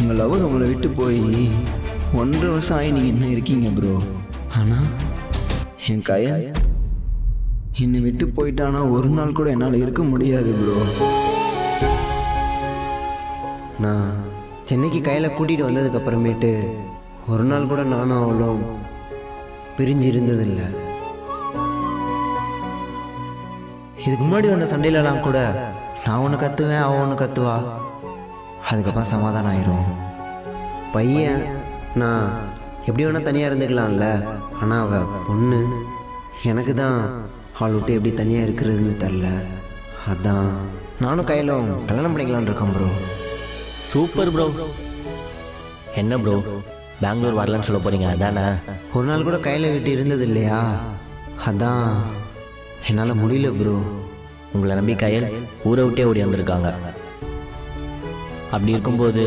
உங்கள் லவர் உங்களை விட்டு போய் 1.5 வருஷம் ஆகி நீங்கள் என்ன இருக்கீங்க ப்ரோ. ஆனால் என் கயல் என்னை விட்டு போயிட்டானா ஒரு நாள் கூட என்னால் இருக்க முடியாது ப்ரோ. நான் சென்னைக்கு கையில் கூட்டிகிட்டு வந்ததுக்கப்புறமேட்டு ஒரு நாள் கூட நானும் அவளும் பிரிஞ்சு இருந்ததில்லை. இதுக்கு முன்னாடி வந்த சண்டையிலலாம் கூட நான் ஒன்று கத்துவேன், அவன் ஒன்று கத்துவா, அதுக்கப்புறம் சமாதானம் ஆயிரும். பையன் நான் எப்படி வேணால் தனியாக இருந்துக்கலாம்ல, ஆனால் அவள் பொண்ணு எனக்கு தான் அவளை விட்டு எப்படி தனியாக இருக்கிறதுன்னு தெரில. அதான் நானும் கையிலும் கல்யாணம் பண்ணிக்கலான்னு இருக்கேன் ப்ரோ. Super bro. என்ன ப்ரோ பெங்களூர் வரலன்னு சொல்ல போகிறீங்க அதானே? ஒரு நாள் கூட கையில் விட்டு இருந்தது இல்லையா, அதான் என்னால் முடியல ப்ரோ. உங்களை நம்பி கையில் ஊரை விட்டே ஓடி வந்திருக்காங்க. அப்படி இருக்கும்போது